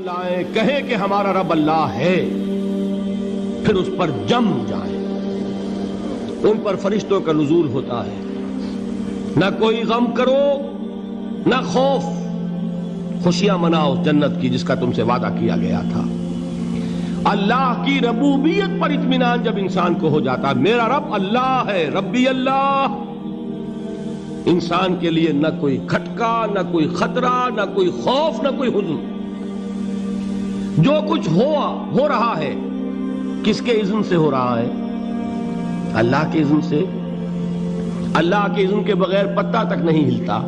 لائیں کہیں کہ ہمارا رب اللہ ہے، پھر اس پر جم جائیں۔ ان پر فرشتوں کا نزول ہوتا ہے، نہ کوئی غم کرو نہ خوف، خوشیاں مناؤ جنت کی جس کا تم سے وعدہ کیا گیا تھا۔ اللہ کی ربوبیت پر اطمینان جب انسان کو ہو جاتا، میرا رب اللہ ہے، ربی اللہ، انسان کے لیے نہ کوئی کھٹکا، نہ کوئی خطرہ، نہ کوئی خوف، نہ کوئی حزن۔ جو کچھ ہو رہا ہے کس کے اذن سے ہو رہا ہے؟ اللہ کے اذن سے۔ اللہ کے اذن کے بغیر پتا تک نہیں ہلتا۔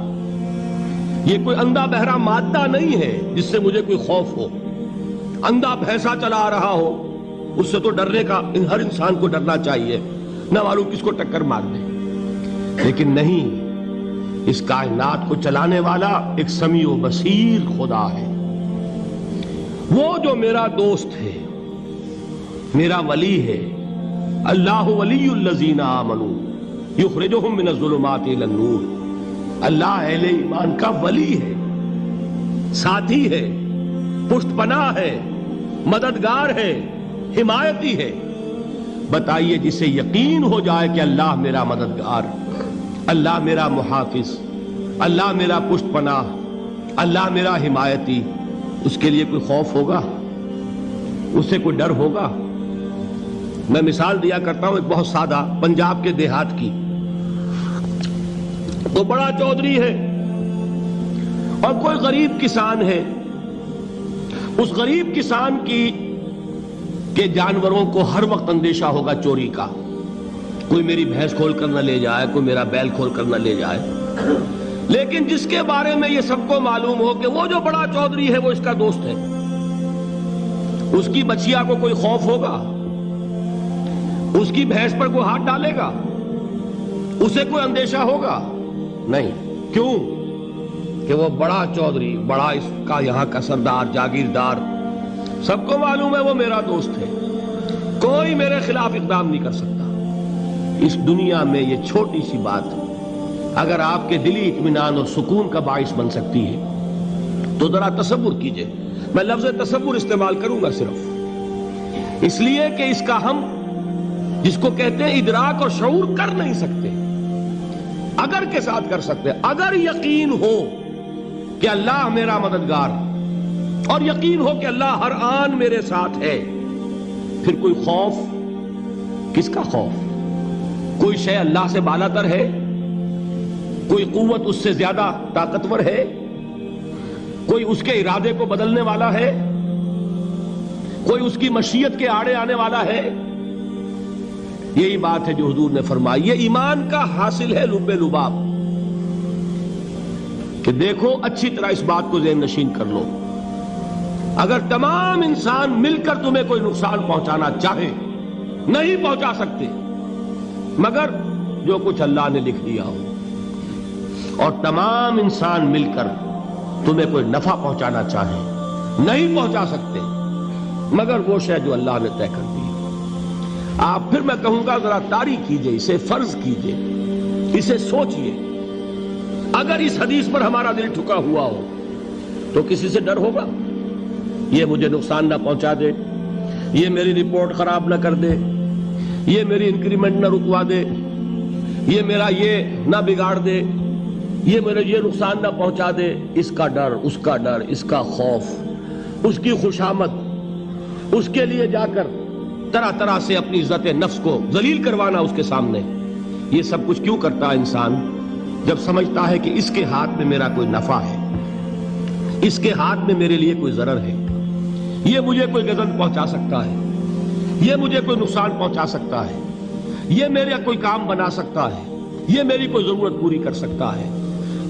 یہ کوئی اندھا بہرا مادہ نہیں ہے جس سے مجھے کوئی خوف ہو۔ اندھا بھینسا چلا آ رہا ہو اس سے تو ڈرنے کا ہر انسان کو ڈرنا چاہیے، نہ معلوم کس کو ٹکر مار دے۔ لیکن نہیں، اس کائنات کو چلانے والا ایک سمیع و بصیر خدا ہے، وہ جو میرا دوست ہے، میرا ولی ہے۔ اللہ ولی الذین آمنوا یخرجہم من الظلمات الی النور۔ اللہ اہل ایمان کا ولی ہے، ساتھی ہے، پشت پناہ ہے، مددگار ہے، حمایتی ہے۔ بتائیے جسے یقین ہو جائے کہ اللہ میرا مددگار، اللہ میرا محافظ، اللہ میرا پشت پناہ، اللہ میرا حمایتی، اس کے لیے کوئی خوف ہوگا؟ اس سے کوئی ڈر ہوگا؟ میں مثال دیا کرتا ہوں ایک بہت سادہ، پنجاب کے دیہات کی۔ تو بڑا چودھری ہے اور کوئی غریب کسان ہے۔ اس غریب کسان کے جانوروں کو ہر وقت اندیشہ ہوگا چوری کا، کوئی میری بھینس کھول کر نہ لے جائے، کوئی میرا بیل کھول کر نہ لے جائے۔ لیکن جس کے بارے میں یہ سب کو معلوم ہو کہ وہ جو بڑا چودھری ہے وہ اس کا دوست ہے، اس کی بچیا کو کوئی خوف ہوگا؟ اس کی بھینس پر کوئی ہاتھ ڈالے گا؟ اسے کوئی اندیشہ ہوگا؟ نہیں۔ کیوں؟ کہ وہ بڑا چودھری، بڑا اس کا یہاں کا سردار، جاگیردار، سب کو معلوم ہے وہ میرا دوست ہے، کوئی میرے خلاف اقدام نہیں کر سکتا۔ اس دنیا میں یہ چھوٹی سی بات اگر آپ کے دلی اطمینان اور سکون کا باعث بن سکتی ہے تو ذرا تصور کیجئے۔ میں لفظ تصور استعمال کروں گا صرف اس لیے کہ اس کا ہم جس کو کہتے ہیں ادراک اور شعور کر نہیں سکتے، اگر کے ساتھ کر سکتے۔ اگر یقین ہو کہ اللہ میرا مددگار اور یقین ہو کہ اللہ ہر آن میرے ساتھ ہے، پھر کوئی خوف، کس کا خوف؟ کوئی شے اللہ سے بالا تر ہے؟ کوئی قوت اس سے زیادہ طاقتور ہے؟ کوئی اس کے ارادے کو بدلنے والا ہے؟ کوئی اس کی مشیت کے آڑے آنے والا ہے؟ یہی بات ہے جو حضور نے فرمائی۔ یہ ایمان کا حاصل ہے لب لباب، کہ دیکھو اچھی طرح اس بات کو ذہن نشین کر لو، اگر تمام انسان مل کر تمہیں کوئی نقصان پہنچانا چاہے نہیں پہنچا سکتے، مگر جو کچھ اللہ نے لکھ دیا ہو، اور تمام انسان مل کر تمہیں کوئی نفع پہنچانا چاہے نہیں پہنچا سکتے، مگر وہ شے جو اللہ نے طے کر دی۔ آپ پھر میں کہوں گا ذرا طاری کیجئے، اسے فرض کیجئے، اسے سوچئے۔ اگر اس حدیث پر ہمارا دل ٹھکا ہوا ہو تو کسی سے ڈر ہوگا؟ یہ مجھے نقصان نہ پہنچا دے، یہ میری رپورٹ خراب نہ کر دے، یہ میری انکریمنٹ نہ رکوا دے، یہ میرا یہ نہ بگاڑ دے، یہ میرے یہ نقصان نہ پہنچا دے۔ اس کا ڈر، اس کا ڈر، اس کا خوف، اس کی خوشامد، اس کے لیے جا کر طرح طرح سے اپنی عزت نفس کو ذلیل کروانا اس کے سامنے، یہ سب کچھ کیوں کرتا ہے انسان؟ جب سمجھتا ہے کہ اس کے ہاتھ میں میرا کوئی نفع ہے، اس کے ہاتھ میں میرے لیے کوئی ضرر ہے، یہ مجھے کوئی غضب پہنچا سکتا ہے، یہ مجھے کوئی نقصان پہنچا سکتا ہے، یہ میرا کوئی کام بنا سکتا ہے، یہ میری کوئی ضرورت پوری کر سکتا ہے،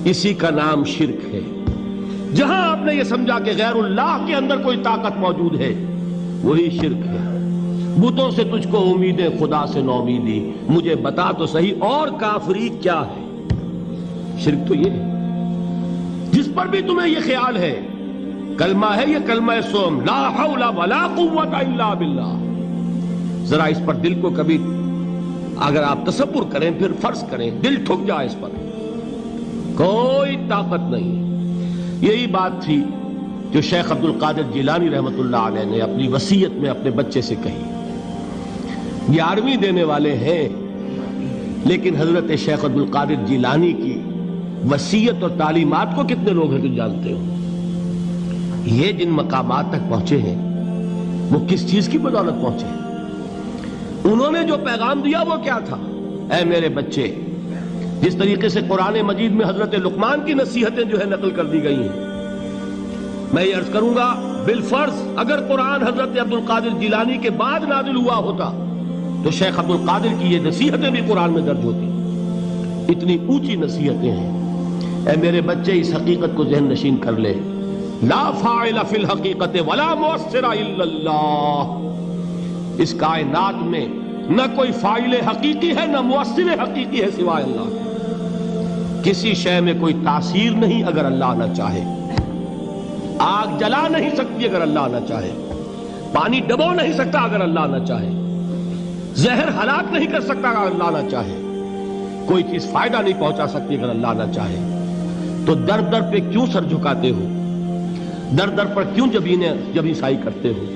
اسی کا نام شرک ہے۔ جہاں آپ نے یہ سمجھا کہ غیر اللہ کے اندر کوئی طاقت موجود ہے، وہی شرک ہے۔ بتوں سے تجھ کو امیدیں، خدا سے نومیدی، مجھے بتا تو صحیح اور کافری کیا ہے؟ شرک تو یہ ہے جس پر بھی تمہیں یہ خیال ہے، کلمہ ہے یہ کلمہ سوم، لا حول ولا قوت الا باللہ، ذرا اس پر دل کو کبھی اگر آپ تصور کریں، پھر فرض کریں، دل ٹھک جائے اس پر، کوئی طاقت نہیں۔ یہی بات تھی جو شیخ عبد القادر جیلانی رحمۃ اللہ علیہ نے اپنی وصیت میں اپنے بچے سے کہی. 11ویں دینے والے ہیں، لیکن حضرت شیخ عبد القادر جیلانی کی وصیت اور تعلیمات کو کتنے لوگ ہیں جو جانتے ہو؟ یہ جن مقامات تک پہنچے ہیں وہ کس چیز کی بدولت پہنچے ہیں؟ انہوں نے جو پیغام دیا وہ کیا تھا؟ اے میرے بچے، جس طریقے سے قرآن مجید میں حضرت لقمان کی نصیحتیں جو ہے نقل کر دی گئی ہیں، میں یہ عرض کروں گا بالفرض اگر قرآن حضرت عبد القادر جیلانی کے بعد نازل ہوا ہوتا تو شیخ عبد القادر کی یہ نصیحتیں بھی قرآن میں درج ہوتی. اتنی اونچی نصیحتیں ہیں. اے میرے بچے، اس حقیقت کو ذہن نشین کر لے، لا فاعل فی الحقیقت ولا مؤثر الا اللہ. اس کائنات میں نہ کوئی فاعل حقیقی ہے نہ مؤثر حقیقی ہے سوائے اللہ. کسی شے میں کوئی تاثیر نہیں اگر اللہ نہ چاہے. آگ جلا نہیں سکتی اگر اللہ نہ چاہے. پانی ڈبو نہیں سکتا اگر اللہ نہ چاہے. زہر ہلاک نہیں کر سکتا اگر اللہ نہ چاہے. کوئی چیز فائدہ نہیں پہنچا سکتی اگر اللہ نہ چاہے. تو در در پہ کیوں سر جھکاتے ہو؟ در در پر کیوں جبیں سائی کرتے ہو؟